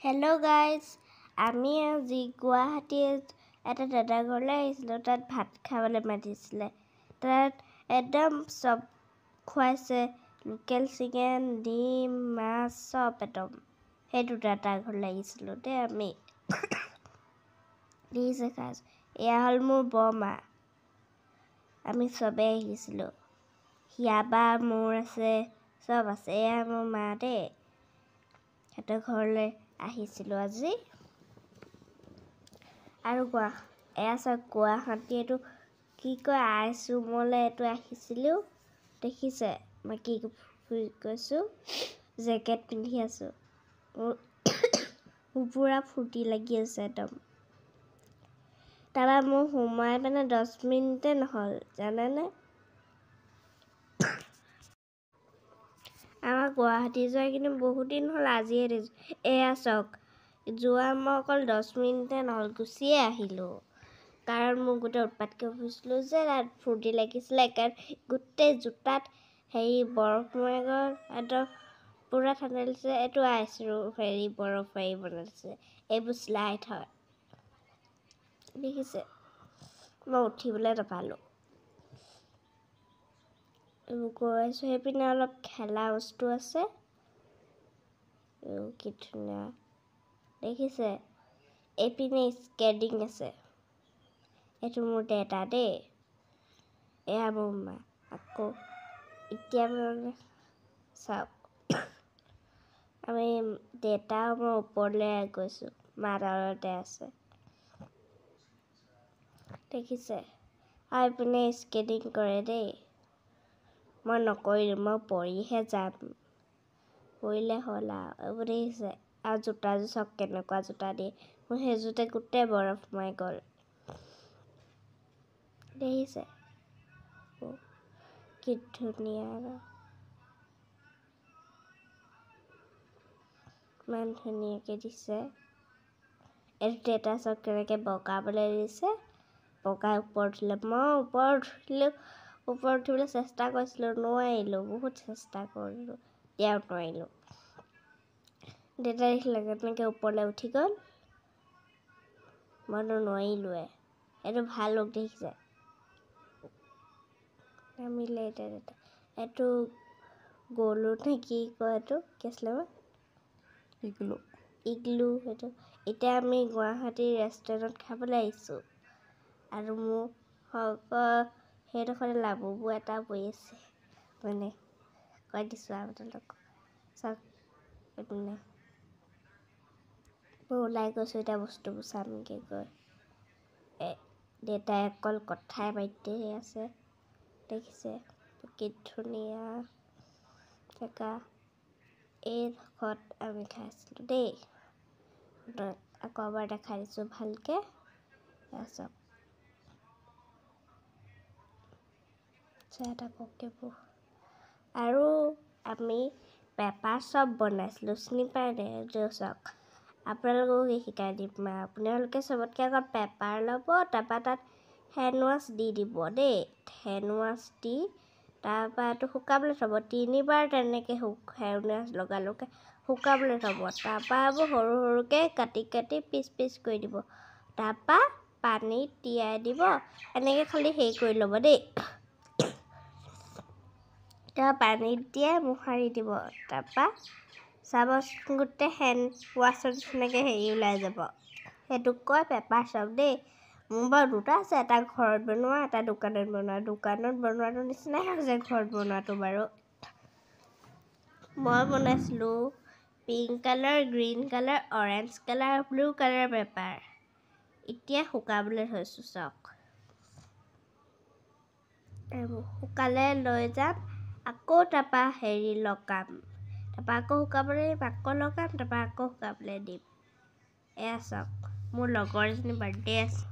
Hello' guys, আমি আজি গুৱাহাটীত এটা দাদা ঘৰলৈ আহিছিলোঁ। তাত ভাত খাবলৈ মাতিছিলে। তাত একদম চব খুৱাইছে, লোকেল চিকেন, ডিম, মাছ, চব একদম। সেইটো দাদা ঘৰলৈ আহিছিলোঁ দেই আমি। দেখিছে খাইছোঁ। এয়া হ'ল মোৰ বৰমা। আমি চবেই আহিছিলোঁ। হিয়াবা মোৰ আছে, চব আছে। এয়া মোৰ মা দেই। সিহঁতৰ ঘৰলৈ আহিছিলোঁ আজি। আৰু এয়া চাওক গুৱাহাটী এইটো কি কয় আইচৰুমলৈ এইটো আহিছিলোঁ। দেখিছে মই কি কৈছোঁ? জেকেট পিন্ধি আছোঁ। মোৰ পূৰা ফূৰ্তি লাগি আছে একদম। তাৰপৰা মোৰ সোমাই 10 মিনিটে নহ'ল জানেনে? আমাৰ গুৱাহাটী যোৱা কিন্তু বহুত দিন হ'ল, আজিয়ে দিছোঁ। এয়া চাওক, যোৱা মই অকল 10 মিনিটে নহ'ল, গুচিয়ে আহিলোঁ। কাৰণ মোৰ গোটেই উৎপাতকৈ ফুৰিছিলোঁ যে তাত ফূৰ্তি লাগিছিলে। কাৰণ গোটেই জোতাত বৰফ সোমাই গ'ল। একদম পূৰা ঠাণ্ডা লাগিছে। এইটো বৰফ বনাইছে। এইবোৰ শ্লাইড হয়। দেখিছে? মই উঠিবলৈ নাপালোঁ। এইবোৰ গৈ আছোঁ। সেইপিনে অলপ খেলা বস্তু আছে। কি ধুনীয়া দেখিছে? এইপিনে স্কেটিং আছে। এইটো মোৰ দেউতা দেই। এয়া মোৰ মা। আকৌ এতিয়া চাওক, আমি দেউতা মই ওপৰলৈ গৈছোঁ। মা তলতে আছে। দেখিছে? আৰু এইপিনে স্কেটিং কৰে দেই। মই নকৰিলোঁ, মই পৰিহে যাম। পৰিলে হ'ল আৰু। এইবোৰ দেখিছে? আৰু জোতাযোৰ চাওক কেনেকুৱা জোতা দিয়ে। মোৰ সেইযোৰতে গোটেই বৰফ সোমাই গ'ল। দেখিছে? কি ধুনীয়া। ইমান ধুনীয়াকৈ দিছে। এইটো দেউতা চাওক কেনেকৈ বগাবলৈ দিছে। বগাই ওপৰত উঠিলে। মই ওপৰত উঠিবলৈ চেষ্টা কৰিছিলোঁ, নোৱাৰিলোঁ। বহুত চেষ্টা কৰিলোঁ, এতিয়াও নোৱাৰিলোঁ। দেউতাই দেখিলে কেনেকৈ ওপৰলৈ উঠি গ'ল। মইতো নোৱাৰিলোঁৱে। এইটো ভাল লোক দেখিছে? নামিলে এতিয়া দেউতা। এইটো গ'লো নে কি কয় এইটো? কি আছিলে? ইগলু সেইটো। এতিয়া আমি গুৱাহাটী ৰেষ্টুৰেণ্টত খাবলৈ আহিছোঁ। আৰু মোৰ সেইডোখৰতে লাবুবু এটা বহি আছে। মানে কৈ দিছোঁ আপোনালোকক চাওক। এইপিনে মই ওলাই গৈছোঁ এতিয়া বস্তুবোৰ চামগৈ গৈ। দেউতাই অকল কথাই পাতিহে আছে। দেখিছে? কি ধুনীয়া জেগা। এইডোখৰত আমি খাইছিলোঁ দেই। আকৌ এবাৰ দেখাই দিছোঁ ভালকৈ। চাওক আৰু আমি পেপাৰ চব বনাইছিলোঁ। চিনি পাই নাই? চাওক আপোনালোককো শিকাই দিম। আপোনালোকে চবতকৈ আগত পেপাৰ ল'ব, তাৰপৰা তাত হেণ্ড ৱাছ দি দিব দেই। হেণ্ড ৱাছ দি তাৰপৰা এইটো শুকাবলৈ থ'ব। 3 বাৰ তেনেকৈ হেণ্ড ৱাছ লগাই শুকাবলৈ থ'ব। তাৰপৰা এইবোৰ সৰু সৰুকৈ কাটি পিচ কৰি দিব। তাৰপৰা পানীত তিয়াই দিব। এনেকৈ খালি কৰি ল'ব দেই। তাৰপৰা পানীত তিয়াই মোহাৰি দিব। তাৰপৰা চাবচোন গোটেই হেণ্ড ৱাছৰ নিচিনাকৈ ওলাই যাব। সেইটোক কয় পেপাৰ চব দেই। মোৰ বাৰু দুটা আছে, এটা ঘৰত বনোৱা, এটা দোকানত বনোৱা। দোকানত বনোৱাটো নিচিনাই হৈছে ঘৰত বনোৱাটো বাৰু। মই বনাইছিলোঁ pink colour, green colour, orange colour, blue colour paper. এতিয়া শুকাবলৈ থৈছোঁ চাওক। এইবোৰ শুকালে লৈ যাম। আকৌ তাৰপৰা লগাম। তাৰপৰা আকৌ শুকাবলৈ দিম, আকৌ লগাম, তাৰপৰা আকৌ শুকাবলৈ দিম। এয়া চাওক, মোৰ লগৰজনী বাৰ্থডে আছে।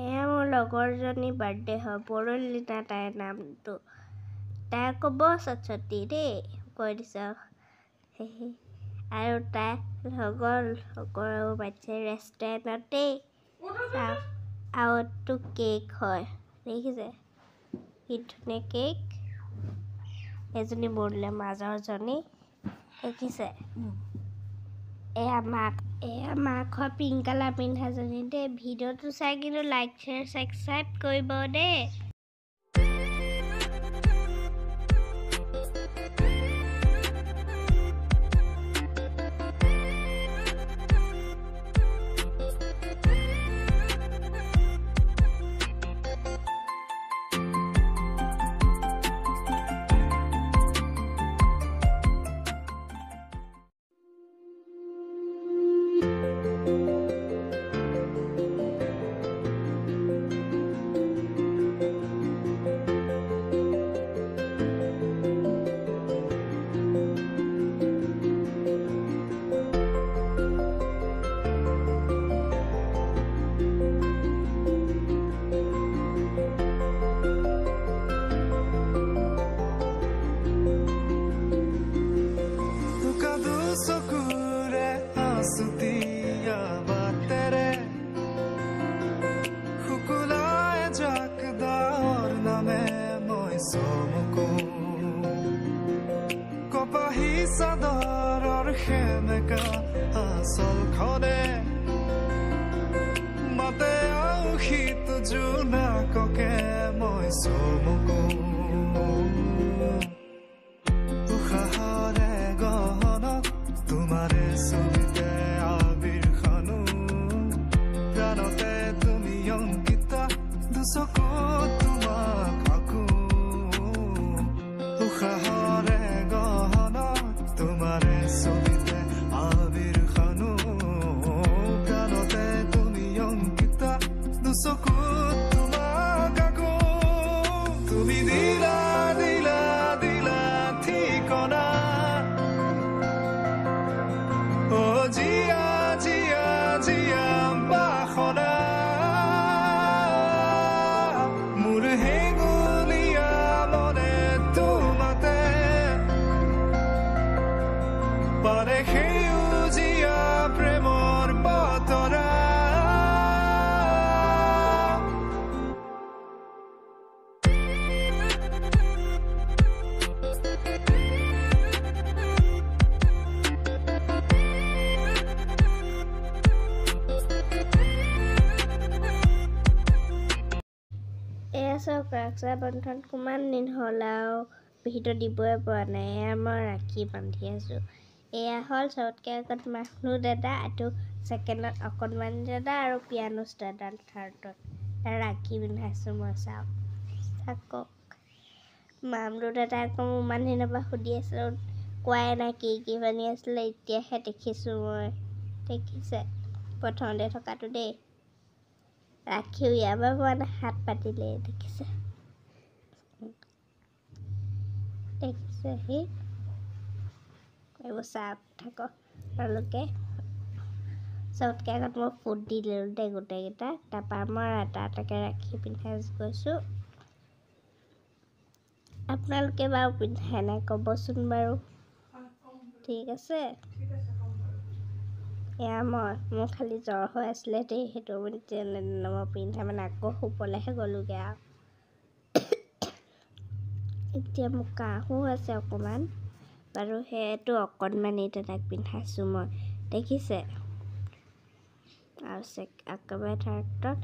এয়া মোৰ লগৰজনী বাৰ্থডে হয়। বৰলিনা তাইৰ নামটো। তাই ক'ব সৰস্বতী দেই, কৈ দিছোঁ। আৰু তাই লগৰ পাতিছে ৰেষ্টুৰেণ্টতেই। আৰু এইটো কেক হয়। দেখিছে? কি ধুনীয়া কেক। এজনী বৰলিনা মাজৰজনী। দেখিছে? এয়া মাক পিংক কালাৰ পিন্ধাজনী দেই ভিডিঅ'টো চাই কিন্তু লাইক শ্বেয়াৰ ছাবস্ক্ৰাইব কৰিব দেই চাদৰৰ সেমেকা আচল খনে মাতে আউশীত জোনাককে মই চমকো উশাহৰে গহনত তোমাৰে ছবিতে আবিৰ খানো প্ৰাণতে তুমি অংকিতা দুচকুত তোমাক আঁকো উশাহৰে তোমারে ছবিতে আবির খানো প্রাণতে তুমি অঙ্কিতা দুচকুত তোমাক আঁকো তুমি দিলা দিলা দিলা ঠিকনা ও জিয়া জিয়া জিয়া বাসনা মোৰ হেঙুলীয়া মনে তোমাতে পাৰে সেউজীয়া প্ৰেমৰ বতৰা এয়া চাওক ৰক্ষাবন্ধন কিমান দিন হ'ল আৰু ভিডিঅ' দিবই পৰা নাই এয়া মই ৰাখি বান্ধি আছোঁ এয়া হ'ল চবতকৈ আগত মাখনু দাদা আৰু ছেকেণ্ডত অকণমানি দাদা আৰু পিয়ানুছ দাদা থাৰ্ডত ৰাখি পিন্ধাইছোঁ মই চাওক থাকক মামলু দাদা আকৌ মোৰ ইমান দিনৰ পৰা সুধি আছিলোঁ কোৱাই নাই কি বানি আছিলে এতিয়াহে দেখিছোঁ মই দেখিছে প্ৰথমতে থকাটো দেই ৰাখিও ইয়াৰ পৰা পোৱা নাই হাত পাতিলে দেখিছে সি এইবোৰ চাপ থাকক তেওঁলোকে চবতকৈ আগত মই ফুট দি দিলোঁ দেই গোটেইকেইটা তাৰপৰা মই এটা এটাকৈ ৰাখি পিন্ধাই গৈছোঁ আপোনালোকে বাৰু পিন্ধাই নাই ক'বচোন বাৰু ঠিক আছে এয়া মোৰ খালি জ্বৰ হৈ আছিলে দেই সেইটো মই পিন্ধা মানে আকৌ শুবলৈহে গ'লোগৈ আৰু এতিয়া মোৰ কাহো আছে অকণমান বাৰু সেইটো অকণমানি দাদাক পিন্ধাইছোঁ মই দেখিছে আৰু একেবাৰে থাৰ্ডত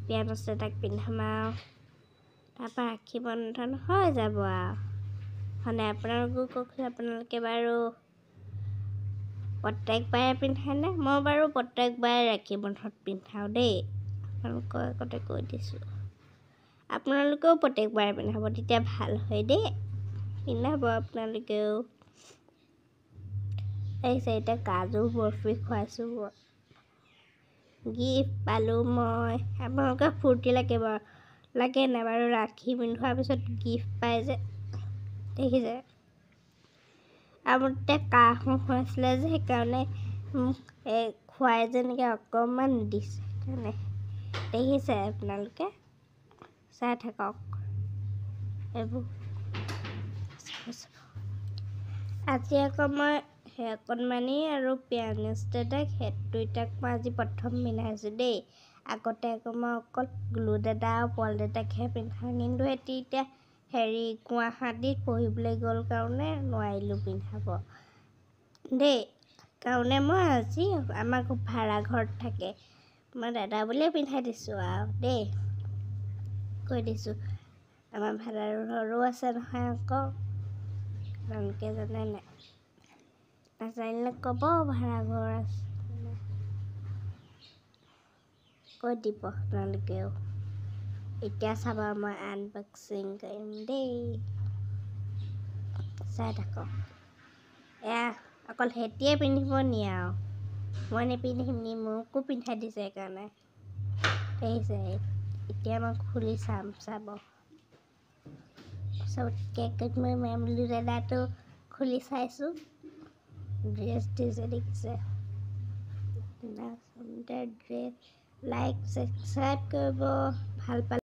পিয়ানুছ দাদাক পিন্ধাম আৰু তাৰপৰা ৰাখি বন্ধন হৈ যাব আৰু মানে আপোনালোকেও কওকচোন আপোনালোকে বাৰু প্ৰত্যেকবাৰে পিন্ধাইনে মই বাৰু প্ৰত্যেকবাৰে ৰাখি বন্ধনত পিন্ধাওঁ দেই আপোনালোকৰ আগতে কৈ দিছোঁ আপোনালোকেও প্ৰত্যেকবাৰে পিন্ধাব তেতিয়া ভাল হয় দেই পিন্ধাব আপোনালোকেও এই এতিয়া কাজু বৰফি খুৱাইছোঁ মই গিফ্ট পালোঁ মই আপোনালোকে ফূৰ্তি লাগে নাই বাৰু ৰাখি পিন্ধোৱাৰ পিছত গিফ্ট পাই যে দেখিছে আৰু এতিয়া কাহো হৈছিলে যে সেইকাৰণে খুৱাই যেনেকৈ অকণমান দিছে সেইকাৰণে দেখিছে আপোনালোকে চাই থাকক এইবোৰ আজি আকৌ মই সেই অকণমানি আৰু পিয়ানুছ দাদাক সেই দুইটাক মই আজি প্ৰথম পিন্ধাইছোঁ দেই আগতে আকৌ মই অকল গ্লু দাদা আৰু পল দাদাকহে পিন্ধাওঁ কিন্তু সিহঁতি এতিয়া গুৱাহাটীত পঢ়িবলৈ গ'ল কাৰণে নোৱাৰিলোঁ পিন্ধাব দেই কাৰণে মই আজি আমাৰ ভাড়া ঘৰত থাকে মই দাদা বুলিয়ে পিন্ধাই দিছোঁ আৰু দেই কৈ দিছোঁ আমাৰ ভাড়া ঘৰো আছে নহয় আকৌ আপোনালোকে জানে নাই নাজানিলে ক'ব ভাড়া ঘৰ আছে কৈ দিব আপোনালোকেও এতিয়া চাব মই আনবক্সিং কৰিম দেই চাই থাকক এয়া অকল সেতিয়ে পিন্ধিব নি আৰু মই নিপিন্ধিম নি মোকো পিন্ধাই দিছে সেইকাৰণে দেখিছে এতিয়া মই খুলি চাম চাব চবতকৈ মই মেমলি দাদাটো খুলি চাইছোঁ ড্ৰেছ দিছে দেখিছে সুন্দৰ ড্ৰেছ লাইক ছাবস্ক্ৰাইব কৰিব ভাল পালে